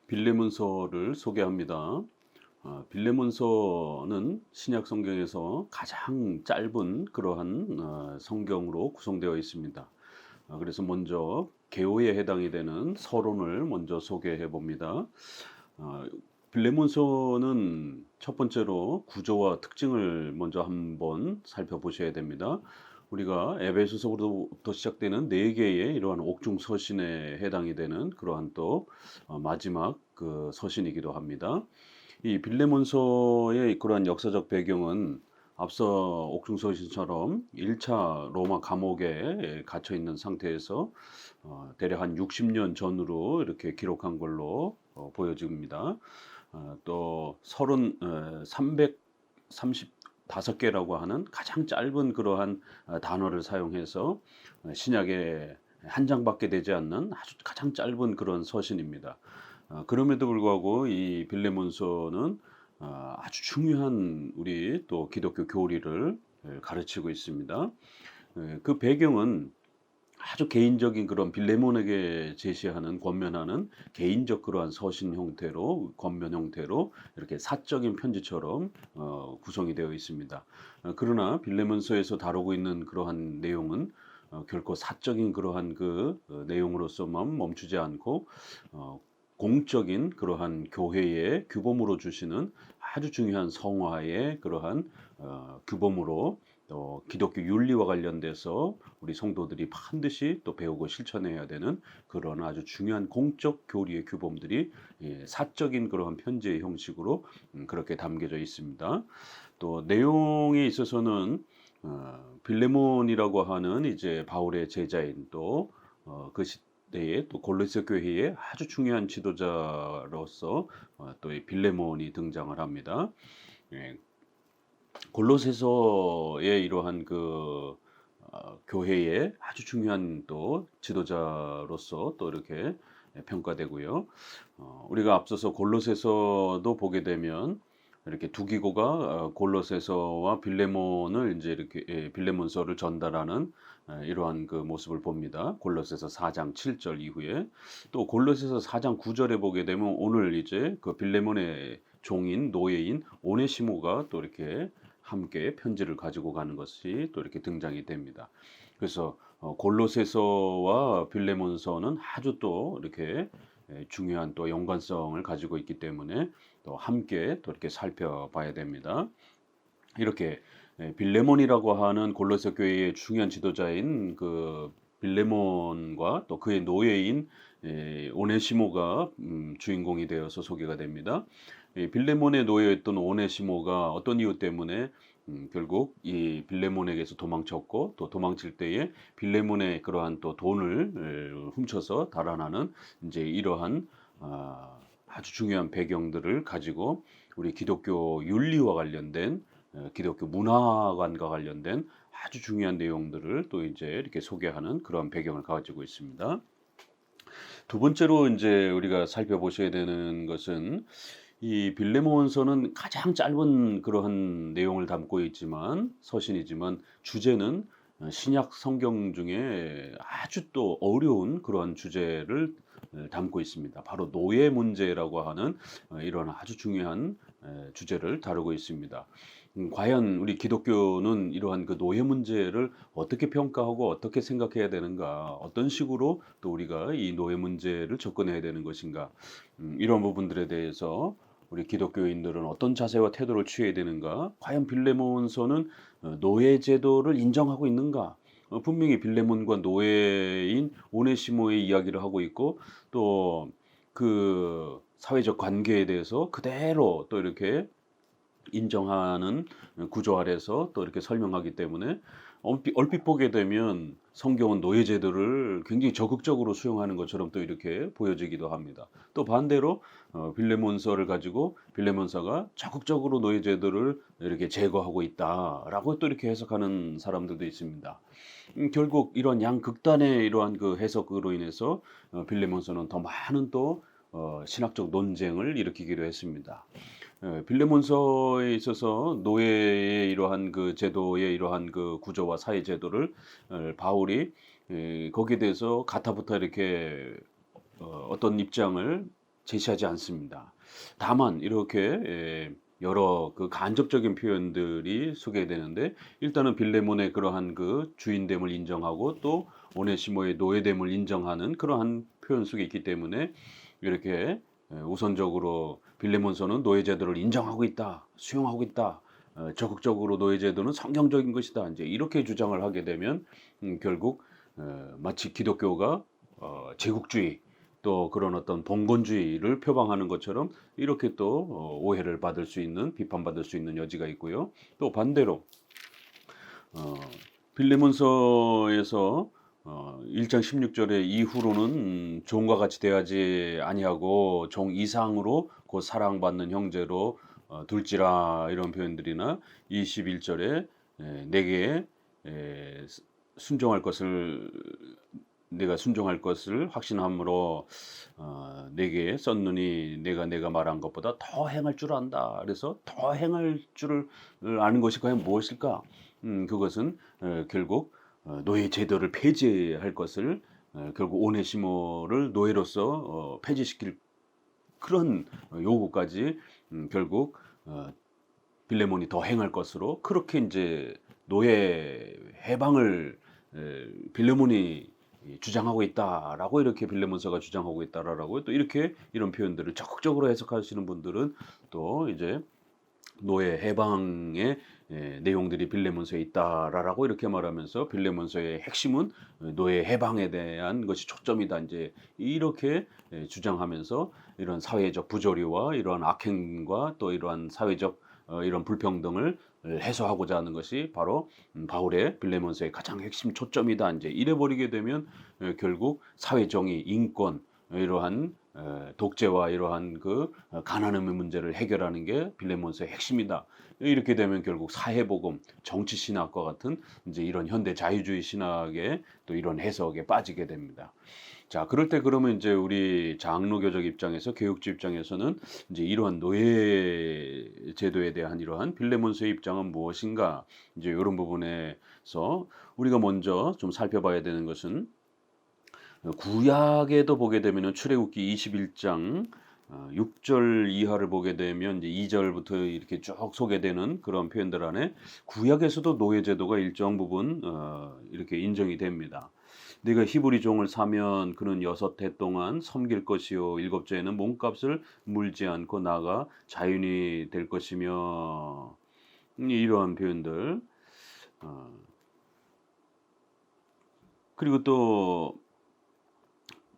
빌레몬서를 소개합니다. 빌레몬서는 신약 성경에서 가장 짧은 그러한 성경으로 구성되어 있습니다. 그래서 먼저 개요에 해당이 되는 서론을 먼저 소개해 봅니다. 어, 빌레몬서는 첫 번째로 구조와 특징을 먼저 한번 살펴보셔야 됩니다. 우리가 에베소서부터 시작되는 네 개의 이러한 옥중 서신에 해당이 되는 그러한 또 마지막 그 서신이기도 합니다. 이 빌레몬서의 그러한 역사적 배경은 앞서 옥중 서신처럼 1차 로마 감옥에 갇혀 있는 상태에서 대략 한 60년 전으로 이렇게 기록한 걸로 보여집니다. 또 서른 335개라고 하는 가장 짧은 그러한 단어를 사용해서 신약에 한 장밖에 되지 않는 아주 가장 짧은 그런 서신입니다. 그럼에도 불구하고 이 빌레몬서는 아주 중요한 우리 또 기독교 교리를 가르치고 있습니다. 그 배경은 아주 개인적인 그런 빌레몬에게 제시하는 권면하는 개인적 그러한 서신 형태로 권면 형태로 이렇게 사적인 편지처럼 구성이 되어 있습니다. 그러나 빌레몬서에서 다루고 있는 그러한 내용은 결코 사적인 그러한 그 내용으로서만 멈추지 않고 어 공적인 그러한 교회의 규범으로 주시는 아주 중요한 성화의 그러한 규범으로 또 기독교 윤리와 관련돼서 우리 성도들이 반드시 또 배우고 실천해야 되는 그런 아주 중요한 공적 교리의 규범들이 사적인 그러한 편지의 형식으로 그렇게 담겨져 있습니다. 또 내용에 있어서는 빌레몬이라고 하는 이제 바울의 제자인 또 그 시대에 또 골로새 교회의 아주 중요한 지도자로서 또 이 빌레몬이 등장을 합니다. 예. 골로새서의 이러한 그 교회의 아주 중요한 또 지도자로서 또 이렇게 평가되고요. 우리가 앞서서 골로새서도 보게 되면 이렇게 두 기고가 골로새서와 빌레몬을 이제 이렇게 빌레몬서를 전달하는 이러한 그 모습을 봅니다. 골로새서 4장 7절 이후에 또 골로새서 4장 9절에 보게 되면 오늘 이제 그 빌레몬의 종인 노예인 오네시모가 또 이렇게 함께 편지를 가지고 가는 것이 또 이렇게 등장이 됩니다. 그래서 골로새서와 빌레몬서는 아주 또 이렇게 중요한 또 연관성을 가지고 있기 때문에 또 함께 또 이렇게 살펴봐야 됩니다. 이렇게 빌레몬이라고 하는 골로새 교회의 중요한 지도자인 그 빌레몬과 또 그의 노예인 오네시모가 주인공이 되어서 소개가 됩니다. 이 빌레몬의 노예였던 오네시모가 어떤 이유 때문에 결국 이 빌레몬에게서 도망쳤고 또 도망칠 때에 빌레몬의 그러한 또 돈을 훔쳐서 달아나는 이제 이러한 아주 중요한 배경들을 가지고 우리 기독교 윤리와 관련된 기독교 문화관과 관련된 아주 중요한 내용들을 또 이제 이렇게 소개하는 그런 배경을 가지고 있습니다. 두 번째로 이제 우리가 살펴보셔야 되는 것은 이 빌레몬서는 가장 짧은 그러한 내용을 담고 있지만 서신이지만 주제는 신약 성경 중에 아주 또 어려운 그러한 주제를 담고 있습니다. 바로 노예 문제라고 하는 이런 아주 중요한 주제를 다루고 있습니다. 과연 우리 기독교는 이러한 그 노예 문제를 어떻게 평가하고 어떻게 생각해야 되는가? 어떤 식으로 또 우리가 이 노예 문제를 접근해야 되는 것인가? 이런 부분들에 대해서 우리 기독교인들은 어떤 자세와 태도를 취해야 되는가? 과연 빌레몬서는 노예 제도를 인정하고 있는가? 분명히 빌레몬과 노예인 오네시모의 이야기를 하고 있고 또 그 사회적 관계에 대해서 그대로 또 이렇게 인정하는 구조 아래서 또 이렇게 설명하기 때문에 얼핏 보게 되면 성경은 노예 제도를 굉장히 적극적으로 수용하는 것처럼 또 이렇게 보여지기도 합니다. 또 반대로 빌레몬서를 가지고 빌레몬서가 적극적으로 노예 제도를 이렇게 제거하고 있다라고 또 이렇게 해석하는 사람들도 있습니다. 결국 이런 양극단의 이러한 그 해석으로 인해서 빌레몬서는 더 많은 또 신학적 논쟁을 일으키기도 했습니다. 빌레몬서에 있어서 노예의 이러한 그 제도의 이러한 그 구조와 사회 제도를 바울이 거기에 대해서 가타부터 이렇게 어떤 입장을 제시하지 않습니다. 다만 이렇게 여러 그 간접적인 표현들이 소개되는데 일단은 빌레몬의 그러한 그 주인됨을 인정하고 또 오네시모의 노예됨을 인정하는 그러한 표현 속에 있기 때문에 이렇게 우선적으로 빌레몬서는 노예 제도를 인정하고 있다, 수용하고 있다. 적극적으로 노예 제도는 성경적인 것이다. 이제 이렇게 주장을 하게 되면 결국 마치 기독교가 제국주의 또 그런 어떤 봉건주의를 표방하는 것처럼 이렇게 또 오해를 받을 수 있는 비판받을 수 있는 여지가 있고요. 또 반대로 어, 빌레몬서에서 1장 16절의 이후로는 종과 같이 대하지 아니하고 종 이상으로 곧 사랑받는 형제로 둘지라 이런 표현들이나 21절에 내게 순종할 것을 내가 순종할 것을 확신함으로 내게 썼느니 내가 말한 것보다 더 행할 줄 안다. 그래서 더 행할 줄을 아는 것이 과연 무엇일까? 그것은 결국 노예 제도를 폐지할 것을 결국 오네시모를 노예로서 폐지시킬 그런 요구까지 결국 빌레몬이 더 행할 것으로 그렇게 이제 노예 해방을 빌레몬이 주장하고 있다라고 이렇게 빌레몬서가 주장하고 있다라고 또 이렇게 이런 표현들을 적극적으로 해석하시는 분들은 또 이제 노예 해방의 내용들이 빌레몬서에 있다라고 이렇게 말하면서 빌레몬서의 핵심은 노예 해방에 대한 것이 초점이다 이제 이렇게 주장하면서 이런 사회적 부조리와 이러한 악행과 또 이러한 사회적 이런 불평등을 해소하고자 하는 것이 바로 바울의 빌레몬서의 가장 핵심 초점이다. 이제 이래 버리게 되면 결국 사회 정의, 인권 이러한 독재와 이러한 그 가난음의 문제를 해결하는 게 빌레몬서의 핵심이다. 이렇게 되면 결국 사회복음, 정치 신학과 같은 이제 이런 현대 자유주의 신학의 또 이런 해석에 빠지게 됩니다. 자, 그럴 때 그러면 이제 우리 장로교적 입장에서 교육주 입장에서는 이제 이러한 노예 제도에 대한 이러한 빌레몬서의 입장은 무엇인가? 이제 이런 부분에서 우리가 먼저 좀 살펴봐야 되는 것은 구약에도 보게 되면은 출애굽기 21장 6절 이하를 보게 되면 이제 2절부터 이렇게 쭉 소개되는 그런 표현들 안에 구약에서도 노예 제도가 일정 부분 이렇게 인정이 됩니다. 네가 히브리 종을 사면 그는 6해 동안 섬길 것이요 7째에는 몸값을 물지 않고 나가 자유인이 될 것이며 이러한 표현들 그리고 또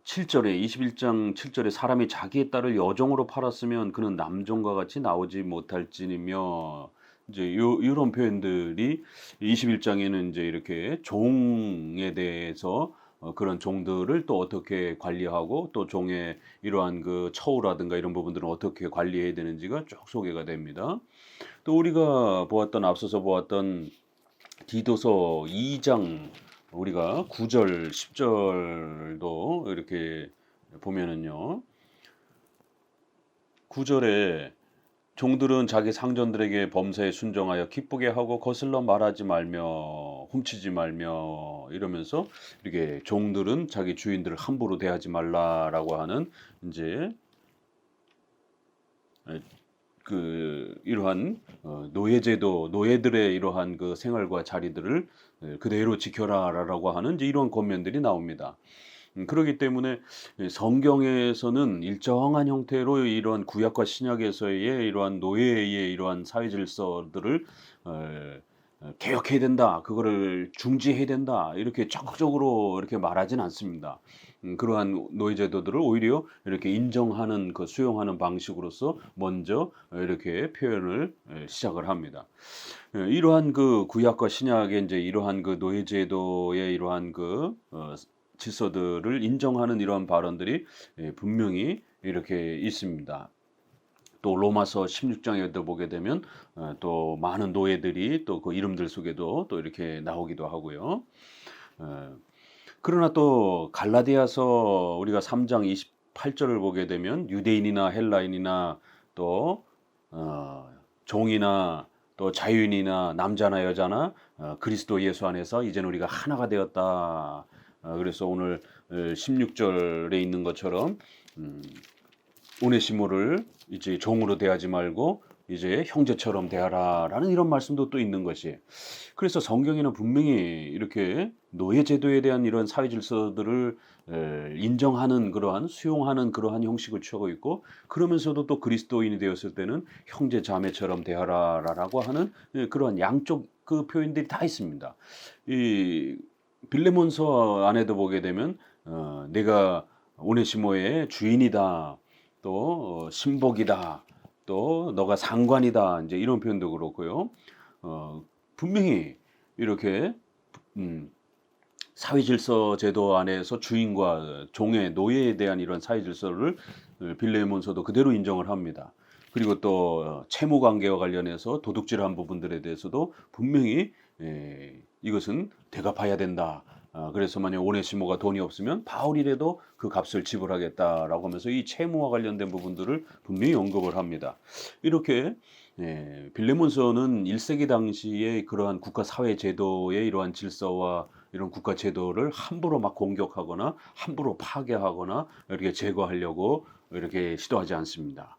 7절에 21장 7절에 사람이 자기의 딸을 여종으로 팔았으면 그는 남종과 같이 나오지 못할지니며 이제 요런 표현들이 21장에는 이제 이렇게 종에 대해서 그런 종들을 또 어떻게 관리하고 또 종의 이러한 그 처우라든가 이런 부분들은 어떻게 관리해야 되는지가 쭉 소개가 됩니다. 또 우리가 앞서서 보았던 디도서 2장 우리가 9절, 10절도 이렇게 보면은요. 9절에 종들은 자기 상전들에게 범사에 순종하여 기쁘게 하고 거슬러 말하지 말며 훔치지 말며 이러면서 이렇게 종들은 자기 주인들을 함부로 대하지 말라라고 하는 이제 그 이러한 노예제도 노예들의 이러한 그 생활과 자리들을 그대로 지켜라라고 하는 이제 이런 권면들이 나옵니다. 그렇기 때문에 성경에서는 일정한 형태로 이러한 구약과 신약에서의 이러한 노예의 이러한 사회 질서들을 개혁해야 된다, 그거를 중지해야 된다 이렇게 적극적으로 이렇게 말하진 않습니다. 그러한 노예제도들을 오히려 이렇게 인정하는 그 수용하는 방식으로서 먼저 이렇게 표현을 시작을 합니다. 이러한 그 구약과 신약의 이제 이러한 그 노예제도의 이러한 그 질서들을 인정하는 이러한 발언들이 분명히 이렇게 있습니다. 또 로마서 16장에도 보게 되면 또 많은 노예들이 또 그 이름들 속에도 또 이렇게 나오기도 하고요. 그러나 또 갈라디아서 우리가 3장 28절을 보게 되면 유대인이나 헬라인이나 또 종이나 또 자유인이나 남자나 여자나 그리스도 예수 안에서 이제는 우리가 하나가 되었다. 그래서 오늘 16절에 있는 것처럼 오네시모를 이제 종으로 대하지 말고 이제 형제처럼 대하라라는 이런 말씀도 또 있는 것이. 그래서 성경에는 분명히 이렇게 노예 제도에 대한 이런 사회 질서들을 인정하는 그러한 수용하는 그러한 형식을 취하고 있고 그러면서도 또 그리스도인이 되었을 때는 형제 자매처럼 대하라라고 하는 그러한 양쪽 그 표현들이 다 있습니다. 이 빌레몬서 안에도 보게 되면 내가 오네시모의 주인이다. 또 신복이다. 또 너가 상관이다. 이제 이런 표현도 그렇고요. 어, 분명히 이렇게 음, 사회 질서 제도 안에서 주인과 종의 노예에 대한 이런 사회 질서를 빌레몬서도 그대로 인정을 합니다. 그리고 또 채무 관계와 관련해서 도둑질한 부분들에 대해서도 분명히 이것은 대갚아야 된다. 그래서 만약 오네시모가 돈이 없으면 바울이라도 그 값을 지불하겠다라고 하면서 이 채무와 관련된 부분들을 분명히 언급을 합니다. 이렇게 빌레몬서는 1세기 당시에 그러한 국가 사회 제도의 이러한 질서와 이런 국가 제도를 함부로 막 공격하거나 함부로 파괴하거나 이렇게 제거하려고 이렇게 시도하지 않습니다.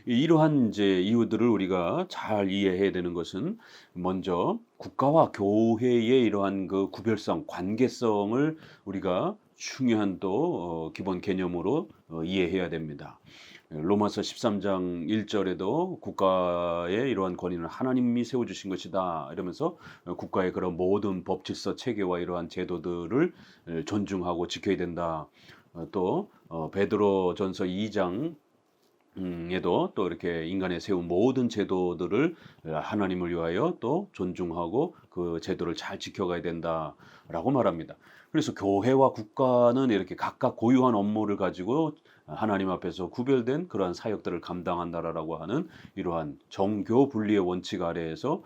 이러한 이제 이유들을 우리가 잘 이해해야 되는 것은 먼저 국가와 교회의 이러한 그 구별성, 관계성을 우리가 중요한 또 기본 개념으로 이해해야 됩니다. 로마서 13장 1절에도 국가의 이러한 권위는 하나님이 세워주신 것이다 이러면서 국가의 그런 모든 법 질서 체계와 이러한 제도들을 존중하고 지켜야 된다. 또 베드로전서 2장 에도 또 이렇게 인간의 세운 모든 제도들을 하나님을 위하여 또 존중하고 그 제도를 잘 지켜가야 된다라고 말합니다. 그래서 교회와 국가는 이렇게 각각 고유한 업무를 가지고 하나님 앞에서 구별된 그러한 사역들을 감당한다라고 하는 이러한 정교 분리의 원칙 아래에서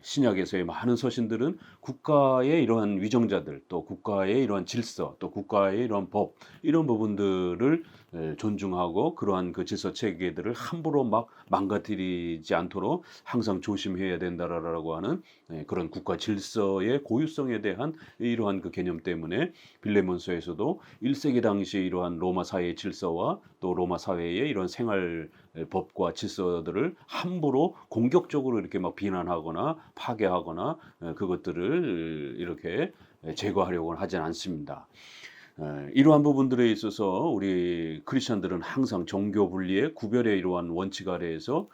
신약에서의 많은 서신들은 국가의 이러한 위정자들 또 국가의 이러한 질서 또 국가의 이러한 법 이런 부분들을 존중하고 그러한 그 질서 체계들을 함부로 막 망가뜨리지 않도록 항상 조심해야 된다라고 하는 그런 국가 질서의 고유성에 대한 이러한 그 개념 때문에 빌레몬서에서도 1세기 당시 이러한 로마 사회의 질서와 또 로마 사회의 이런 생활 법과 질서들을 함부로 공격적으로 이렇게 막 비난하거나 파괴하거나 그것들을 이렇게 제거하려고는 하진 않습니다. 이러한 부분들에 있어서 우리 크리스천들은 항상 종교 분리의 구별의 이러한 원칙 아래에서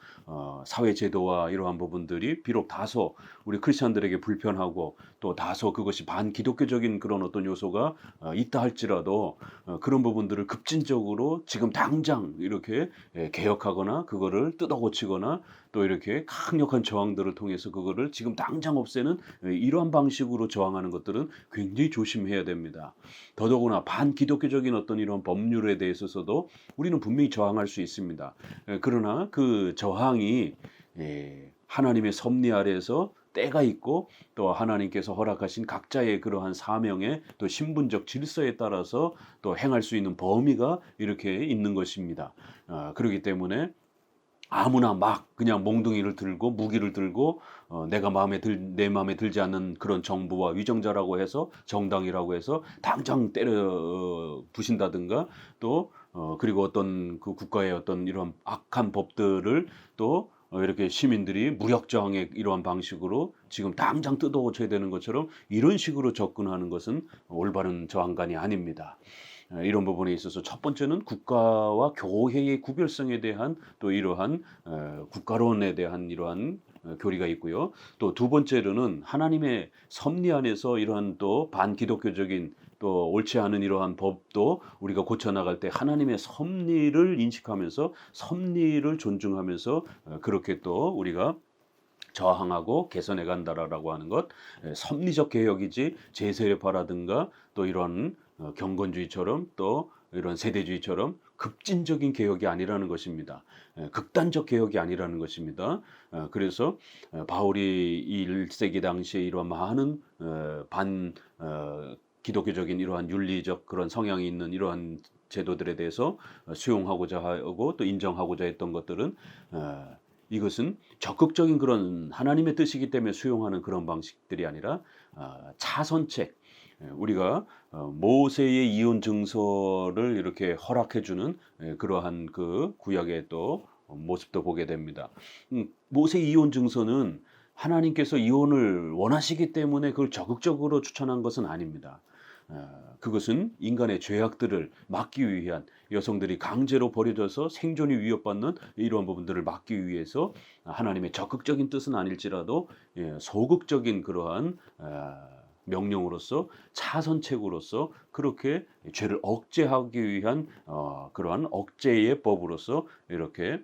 사회 제도와 이러한 부분들이 비록 다소 우리 크리스천들에게 불편하고 또 다소 그것이 반기독교적인 그런 어떤 요소가 있다 할지라도 그런 부분들을 급진적으로 지금 당장 이렇게 개혁하거나 그거를 뜯어 고치거나 또 이렇게 강력한 저항들을 통해서 그거를 지금 당장 없애는 이러한 방식으로 저항하는 것들은 굉장히 조심해야 됩니다. 더더구나 반기독교적인 어떤 이런 법률에 대해서도 우리는 분명히 저항할 수 있습니다. 그러나 그 저항이 하나님의 섭리 아래에서 때가 있고 또 하나님께서 허락하신 각자의 그러한 사명의 또 신분적 질서에 따라서 또 행할 수 있는 범위가 이렇게 있는 것입니다. 그렇기 때문에 아무나 막 그냥 몽둥이를 들고 무기를 들고 내 마음에 들지 않는 그런 정부와 위정자라고 해서 정당이라고 해서 당장 때려 부신다든가 또 그리고 어떤 그 국가의 어떤 이런 악한 법들을 또 이렇게 시민들이 무력 저항의 이러한 방식으로 지금 당장 뜯어 고쳐야 되는 것처럼 이런 식으로 접근하는 것은 올바른 저항관이 아닙니다. 이런 부분에 있어서 첫 번째는 국가와 교회의 구별성에 대한 또 이러한 국가론에 대한 이러한 교리가 있고요. 또 두 번째로는 하나님의 섭리 안에서 이러한 또 반기독교적인 또 옳지 않은 이러한 법도 우리가 고쳐나갈 때 하나님의 섭리를 인식하면서 섭리를 존중하면서 그렇게 또 우리가 저항하고 개선해 간다라고 하는 것, 섭리적 개혁이지 제세례파라든가 또 이런 경건주의처럼 또 이런 세대주의처럼 급진적인 개혁이 아니라는 것입니다. 극단적 개혁이 아니라는 것입니다. 그래서 바울이 1세기 당시에 이러한 많은 반 기독교적인 이러한 윤리적 그런 성향이 있는 이러한 제도들에 대해서 수용하고자 하고 또 인정하고자 했던 것들은 이것은 적극적인 그런 하나님의 뜻이기 때문에 수용하는 그런 방식들이 아니라 차선책 우리가 모세의 이혼 증서를 이렇게 허락해 주는 그러한 그 구약의 또 모습도 보게 됩니다. 모세 이혼 증서는 하나님께서 이혼을 원하시기 때문에 그걸 적극적으로 추천한 것은 아닙니다. 그것은 인간의 죄악들을 막기 위한, 여성들이 강제로 버려져서 생존이 위협받는 이러한 부분들을 막기 위해서 하나님의 적극적인 뜻은 아닐지라도 소극적인 그러한 명령으로서, 차선책으로서 그렇게 죄를 억제하기 위한 그러한 억제의 법으로서 이렇게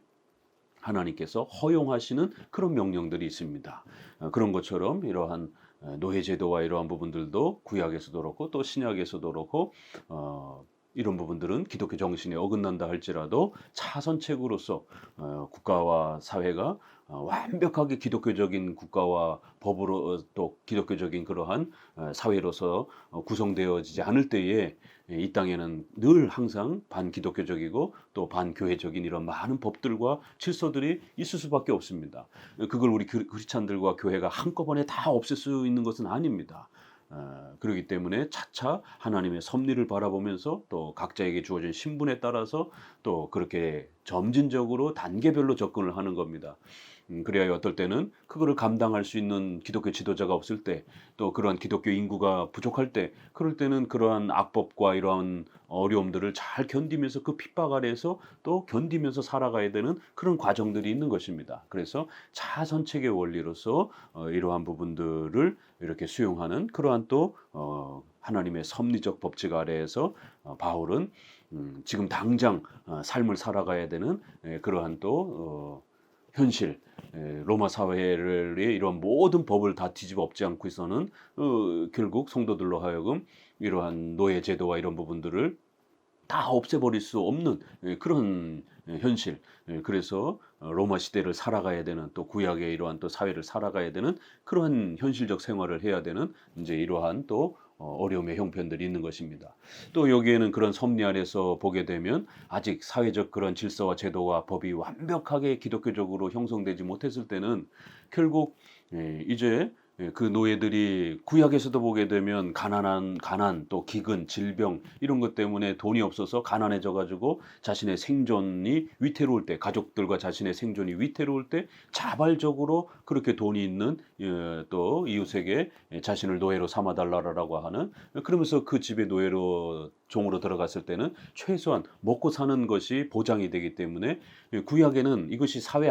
하나님께서 허용하시는 그런 명령들이 있습니다. 그런 것처럼 이러한 노예제도와 이러한 부분들도 구약에서도 그렇고 또 신약에서도 그렇고 이런 부분들은 기독교 정신에 어긋난다 할지라도 차선책으로서 국가와 사회가 완벽하게 기독교적인 국가와 법으로 또 기독교적인 그러한 사회로서 구성되어지지 않을 때에 이 땅에는 늘 항상 반기독교적이고 또 반교회적인 이런 많은 법들과 질서들이 있을 수밖에 없습니다. 그걸 우리 크리스찬들과 교회가 한꺼번에 다 없앨 수 있는 것은 아닙니다. 그렇기 때문에 차차 하나님의 섭리를 바라보면서 또 각자에게 주어진 신분에 따라서 또 그렇게 점진적으로 단계별로 접근을 하는 겁니다. 그래야 어떨 때는 그거를 감당할 수 있는 기독교 지도자가 없을 때, 또 그러한 기독교 인구가 부족할 때, 그럴 때는 그러한 악법과 이러한 어려움들을 잘 견디면서 그 핍박 아래에서 또 견디면서 살아가야 되는 그런 과정들이 있는 것입니다. 그래서 차선책의 원리로서 이러한 부분들을 이렇게 수용하는 그러한 또 하나님의 섭리적 법칙 아래에서 바울은 지금 당장 삶을 살아가야 되는 그러한 또 현실, 로마 사회의 이런 모든 법을 다 뒤집어 엎지 않고서는 결국 성도들로 하여금 이러한 노예 제도와 이런 부분들을 다 없애버릴 수 없는 그런 현실. 그래서 로마 시대를 살아가야 되는, 또 구약의 이러한 또 사회를 살아가야 되는 그러한 현실적 생활을 해야 되는 이제 이러한 또 어려움의 형편들이 있는 것입니다. 또 여기에는 그런 섭리 아래서 보게 되면 아직 사회적 그런 질서와 제도와 법이 완벽하게 기독교적으로 형성되지 못했을 때는 결국 이제 그 노예들이 구약에서도 보게 되면 가난, 또 기근, 질병 이런 것 때문에 돈이 없어서 가난해져 가지고 자신의 생존이 위태로울 때, 가족들과 자신의 생존이 위태로울 때 자발적으로 그렇게 돈이 있는 또 이웃에게 자신을 노예로 삼아 달라라고 하는, 그러면서 그 집에 노예로 종으로 들어갔을 때는 최소한 먹고 사는 것이 보장이 되기 때문에 구약에는 이것이 사회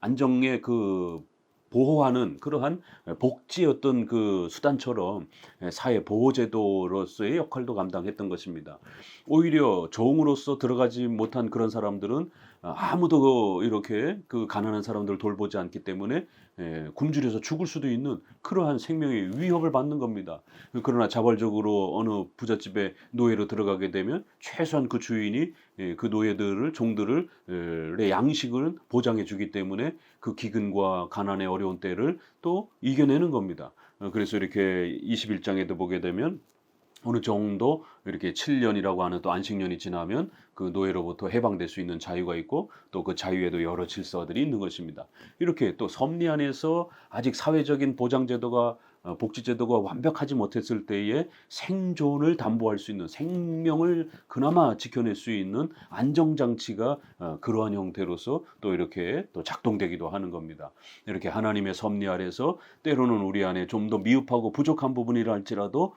안정의 그 보호하는 그러한 복지의 어떤 그 수단처럼 사회 보호제도로서의 역할도 감당했던 것입니다. 오히려 종으로서 들어가지 못한 그런 사람들은 아무도 이렇게 그 가난한 사람들을 돌보지 않기 때문에 굶주려서 죽을 수도 있는 그러한 생명의 위협을 받는 겁니다. 그러나 자발적으로 어느 부잣집에 노예로 들어가게 되면 최소한 그 주인이 그 노예들을, 종들을 양식을 보장해 주기 때문에 그 기근과 가난의 어려운 때를 또 이겨내는 겁니다. 그래서 이렇게 21장에도 보게 되면 어느 정도 이렇게 7년이라고 하는 또 안식년이 지나면 그 노예로부터 해방될 수 있는 자유가 있고, 또 그 자유에도 여러 질서들이 있는 것입니다. 이렇게 또 섭리 안에서 아직 사회적인 보장제도가 복지제도가 완벽하지 못했을 때에 생존을 담보할 수 있는, 생명을 그나마 지켜낼 수 있는 안정장치가 그러한 형태로서 또 이렇게 또 작동되기도 하는 겁니다. 이렇게 하나님의 섭리 아래서 때로는 우리 안에 좀 더 미흡하고 부족한 부분이라 할지라도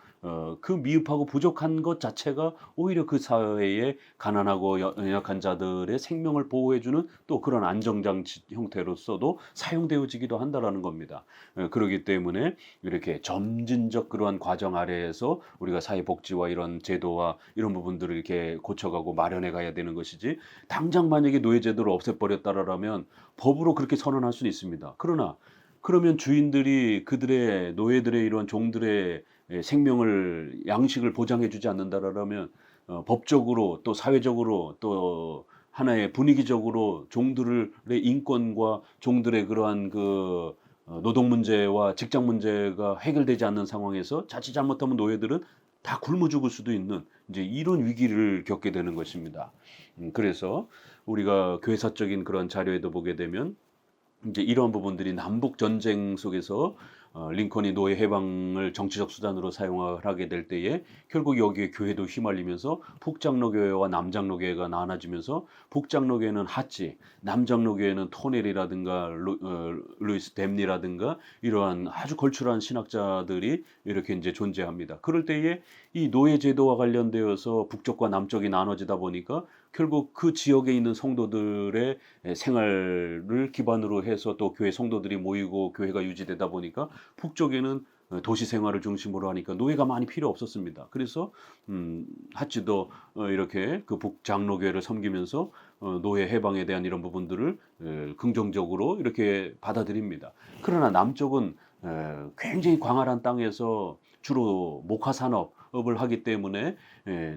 그 미흡하고 부족한 것 자체가 오히려 그 사회의 가난하고 연약한 자들의 생명을 보호해주는 또 그런 안정장치 형태로서도 사용되어지기도 한다라는 겁니다. 그렇기 때문에 이렇게 점진적 그러한 과정 아래에서 우리가 사회복지와 이런 제도와 이런 부분들을 이렇게 고쳐가고 마련해 가야 되는 것이지, 당장 만약에 노예제도를 없애버렸다라면 법으로 그렇게 선언할 수는 있습니다. 그러나 그러면 주인들이 그들의 노예들의 이런 종들의 생명을, 양식을 보장해 주지 않는다라면 법적으로 또 사회적으로 또 하나의 분위기적으로 종들의 인권과 종들의 그러한 그 노동 문제와 직장 문제가 해결되지 않는 상황에서 자칫 잘못하면 노예들은 다 굶어 죽을 수도 있는 이제 이런 위기를 겪게 되는 것입니다. 그래서 우리가 교회사적인 그런 자료에도 보게 되면 이제 이러한 부분들이 남북 전쟁 속에서 링컨이 노예 해방을 정치적 수단으로 사용하게 될 때에 결국 여기에 교회도 휘말리면서 북장로교회와 남장로교회가 나눠지면서 북장로교회는 핫지, 남장로교회는 토넬이라든가 루이스 댐니라든가 이러한 아주 걸출한 신학자들이 이렇게 이제 존재합니다. 그럴 때에 이 노예 제도와 관련되어서 북쪽과 남쪽이 나눠지다 보니까 결국 그 지역에 있는 성도들의 생활을 기반으로 해서 또 교회 성도들이 모이고 교회가 유지되다 보니까 북쪽에는 도시 생활을 중심으로 하니까 노예가 많이 필요 없었습니다. 그래서 하치도 이렇게 그 북장로교회를 섬기면서 노예 해방에 대한 이런 부분들을 긍정적으로 이렇게 받아들입니다. 그러나 남쪽은 굉장히 광활한 땅에서 주로 목화 산업을 하기 때문에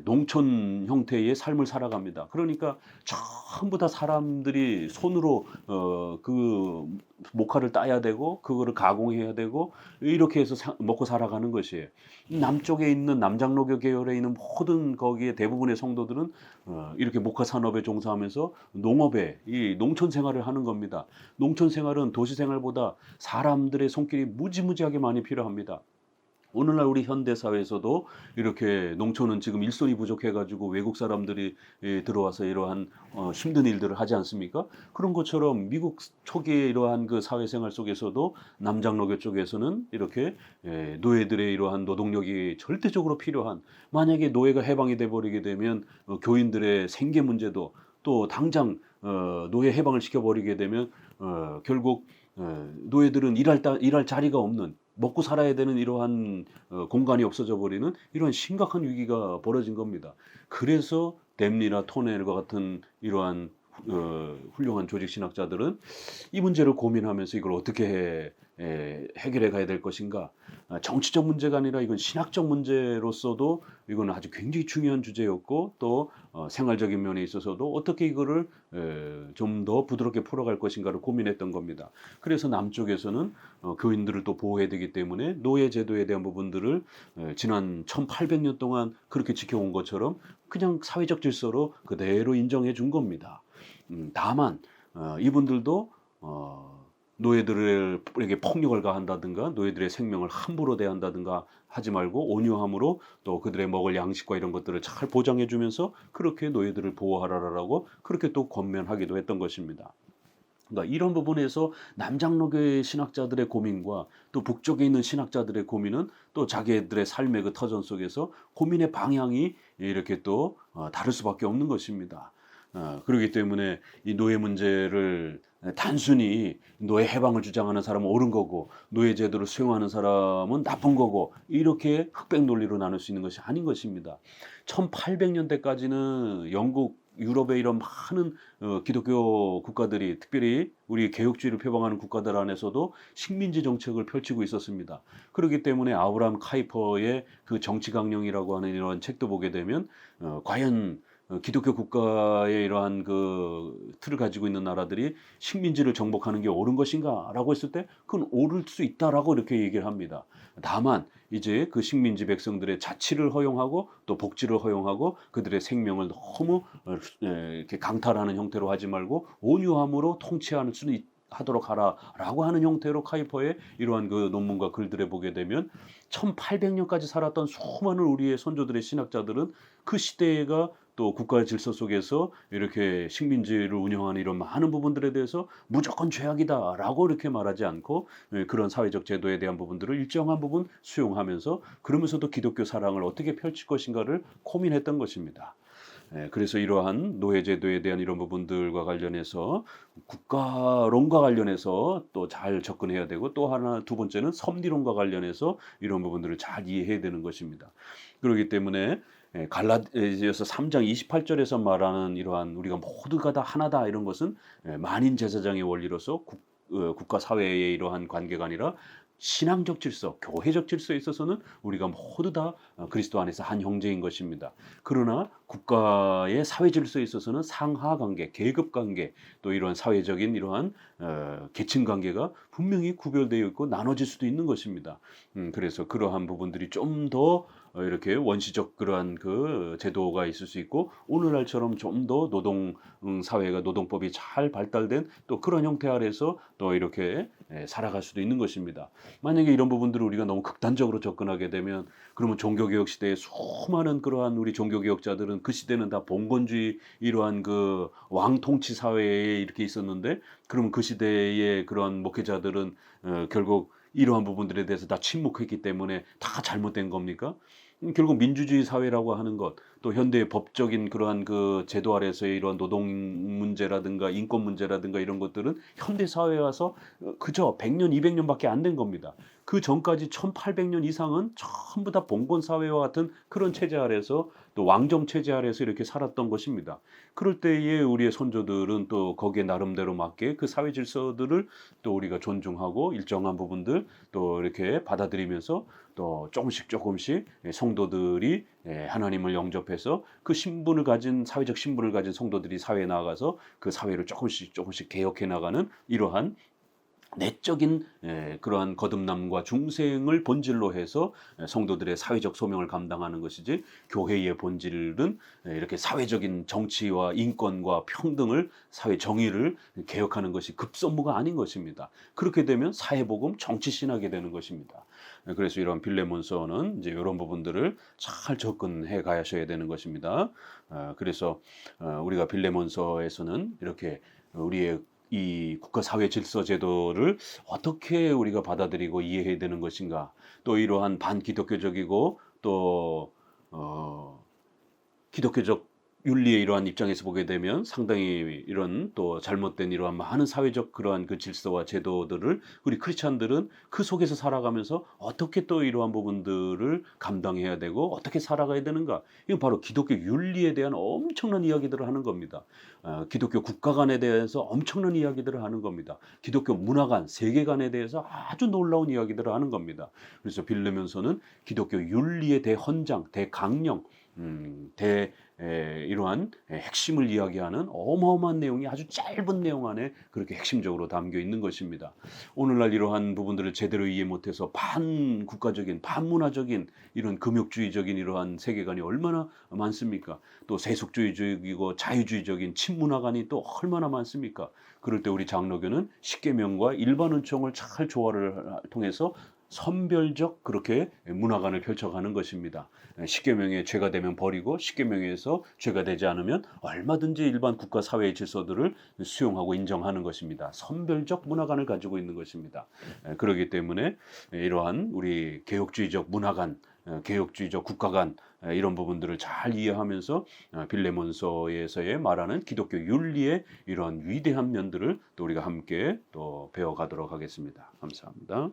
농촌 형태의 삶을 살아갑니다. 그러니까 전부 다 사람들이 손으로 그 목화를 따야 되고 그거를 가공해야 되고 이렇게 해서 먹고 살아가는 것이에요. 남쪽에 있는 남장로교 계열에 있는 모든 거기에 대부분의 성도들은 이렇게 목화 산업에 종사하면서 농업에 이 농촌 생활을 하는 겁니다. 농촌 생활은 도시 생활보다 사람들의 손길이 무지무지하게 많이 필요합니다. 오늘날 우리 현대 사회에서도 이렇게 농촌은 지금 일손이 부족해가지고 외국 사람들이 들어와서 이러한 힘든 일들을 하지 않습니까? 그런 것처럼 미국 초기에 이러한 그 사회생활 속에서도 남장로교 쪽에서는 이렇게 노예들의 이러한 노동력이 절대적으로 필요한, 만약에 노예가 해방이 돼버리게 되면 교인들의 생계 문제도 또 당장 노예 해방을 시켜버리게 되면 결국 노예들은 일할 자리가 없는, 먹고 살아야 되는 이러한 공간이 없어져 버리는 이러한 심각한 위기가 벌어진 겁니다. 그래서 댐리나 토넬과 같은 이러한 훌륭한 조직 신학자들은 이 문제를 고민하면서 이걸 어떻게 해결해 가야 될 것인가. 정치적 문제가 아니라 이건 신학적 문제로서도 이건 아주 굉장히 중요한 주제였고 또 생활적인 면에 있어서도 어떻게 이거를 좀 더 부드럽게 풀어갈 것인가를 고민했던 겁니다. 그래서 남쪽에서는 교인들을 또 보호해야 되기 때문에 노예 제도에 대한 부분들을 지난 1800년 동안 그렇게 지켜온 것처럼 그냥 사회적 질서로 그대로 인정해 준 겁니다. 다만 이분들도 노예들에게 폭력을 가한다든가 노예들의 생명을 함부로 대한다든가 하지 말고 온유함으로 또 그들의 먹을 양식과 이런 것들을 잘 보장해 주면서 그렇게 노예들을 보호하라라고 그렇게 또 권면하기도 했던 것입니다. 그러니까 이런 부분에서 남장로교의 신학자들의 고민과 또 북쪽에 있는 신학자들의 고민은 또 자기들의 삶의 그 터전 속에서 고민의 방향이 이렇게 또 다를 수밖에 없는 것입니다. 그렇기 때문에 이 노예 문제를 단순히 노예 해방을 주장하는 사람은 옳은 거고 노예 제도를 수용하는 사람은 나쁜 거고 이렇게 흑백 논리로 나눌 수 있는 것이 아닌 것입니다. 1800년대까지는 영국, 유럽의 이런 많은 기독교 국가들이 특별히 우리 개혁주의를 표방하는 국가들 안에서도 식민지 정책을 펼치고 있었습니다. 그렇기 때문에 아브라함 카이퍼의 그 정치강령이라고 하는 이런 책도 보게 되면 과연 기독교 국가의 이러한 그 틀을 가지고 있는 나라들이 식민지를 정복하는 게 옳은 것인가라고 했을 때 그건 옳을 수 있다라고 이렇게 얘기를 합니다. 다만 이제 그 식민지 백성들의 자치를 허용하고 또 복지를 허용하고 그들의 생명을 너무 이렇게 강탈하는 형태로 하지 말고 온유함으로 통치하는 수는 하도록 하라라고 하는 형태로 카이퍼의 이러한 그 논문과 글들을 보게 되면 1800년까지 살았던 수많은 우리의 선조들의 신학자들은 그 시대가 또 국가의 질서 속에서 이렇게 식민지를 운영하는 이런 많은 부분들에 대해서 무조건 죄악이다라고 이렇게 말하지 않고 그런 사회적 제도에 대한 부분들을 일정한 부분 수용하면서 그러면서도 기독교 사랑을 어떻게 펼칠 것인가를 고민했던 것입니다. 그래서 이러한 노예제도에 대한 이런 부분들과 관련해서 국가론과 관련해서 또 잘 접근해야 되고 또 하나 두 번째는 섭리론과 관련해서 이런 부분들을 잘 이해해야 되는 것입니다. 그렇기 때문에 갈라디아서 3장 28절에서 말하는 이러한 우리가 모두가 다 하나다 이런 것은 만인 제사장의 원리로서 국가 사회의 이러한 관계가 아니라 신앙적 질서, 교회적 질서에 있어서는 우리가 모두 다 그리스도 안에서 한 형제인 것입니다. 그러나 국가의 사회 질서에 있어서는 상하 관계, 계급 관계, 또 이러한 사회적인 이러한 계층 관계가 분명히 구별되어 있고 나눠질 수도 있는 것입니다. 그래서 그러한 부분들이 좀 더 이렇게 원시적 그러한 그 제도가 있을 수 있고 오늘날처럼 좀 더 노동 사회가 노동법이 잘 발달된 또 그런 형태 아래서 또 이렇게 살아갈 수도 있는 것입니다. 만약에 이런 부분들을 우리가 너무 극단적으로 접근하게 되면 그러면 종교개혁 시대에 수많은 그러한 우리 종교개혁자들은 그 시대는 다 봉건주의 이러한 그 왕통치 사회에 이렇게 있었는데 그러면 그 시대의 그런 목회자들은 결국 이러한 부분들에 대해서 다 침묵했기 때문에 다 잘못된 겁니까? 결국 민주주의 사회라고 하는 것, 또 현대의 법적인 그러한 그 제도 아래서의 이러한 노동 문제라든가 인권 문제라든가 이런 것들은 현대 사회에 와서 그저 100년, 200년밖에 안 된 겁니다. 그 전까지 1800년 이상은 전부 다 봉건 사회와 같은 그런 체제 아래서 또 왕정 체제 아래서 이렇게 살았던 것입니다. 그럴 때에 우리의 선조들은 또 거기에 나름대로 맞게 그 사회 질서들을 또 우리가 존중하고 일정한 부분들 또 이렇게 받아들이면서 또 조금씩 성도들이 하나님을 영접해서 그 신분을 가진 사회적 신분을 가진 성도들이 사회에 나가서 그 사회를 조금씩 개혁해 나가는 이러한 내적인 그러한 거듭남과 중생을 본질로 해서 성도들의 사회적 소명을 감당하는 것이지 교회의 본질은 이렇게 사회적인 정치와 인권과 평등을 사회 정의를 개혁하는 것이 급선무가 아닌 것입니다. 그렇게 되면 사회복음 정치신하게 되는 것입니다. 그래서 이런 빌레몬서는 이제 이런 부분들을 잘 접근해 가셔야 되는 것입니다. 그래서 우리가 빌레몬서에서는 이렇게 우리의 이 국가 사회 질서 제도를 어떻게 우리가 받아들이고 이해해야 되는 것인가? 또 이러한 반기독교적이고 또 기독교적 윤리의 이러한 입장에서 보게 되면 상당히 이런 또 잘못된 이러한 많은 사회적 그러한 그 질서와 제도들을 우리 크리스찬들은 그 속에서 살아가면서 어떻게 또 이러한 부분들을 감당해야 되고 어떻게 살아가야 되는가? 이건 바로 기독교 윤리에 대한 엄청난 이야기들을 하는 겁니다. 기독교 국가관에 대해서 엄청난 이야기들을 하는 겁니다. 기독교 문화관, 세계관에 대해서 아주 놀라운 이야기들을 하는 겁니다. 그래서 빌레몬서는 기독교 윤리의 대헌장, 대강령, 이러한 핵심을 이야기하는 어마어마한 내용이 아주 짧은 내용 안에 그렇게 핵심적으로 담겨 있는 것입니다. 오늘날 이러한 부분들을 제대로 이해 못해서 반국가적인, 반문화적인 이런 금욕주의적인 이러한 세계관이 얼마나 많습니까? 또 세속주의적이고 자유주의적인 친문화관이 또 얼마나 많습니까? 그럴 때 우리 장로교는 십계명과 일반 은총을 잘 조화를 통해서 선별적 그렇게 문화관을 펼쳐가는 것입니다. 십계명에 죄가 되면 버리고 십계명에서 죄가 되지 않으면 얼마든지 일반 국가 사회의 질서들을 수용하고 인정하는 것입니다. 선별적 문화관을 가지고 있는 것입니다. 그렇기 때문에 이러한 우리 개혁주의적 문화관, 개혁주의적 국가관 이런 부분들을 잘 이해하면서 빌레몬서에서의 말하는 기독교 윤리의 이런 위대한 면들을 또 우리가 함께 또 배워가도록 하겠습니다. 감사합니다.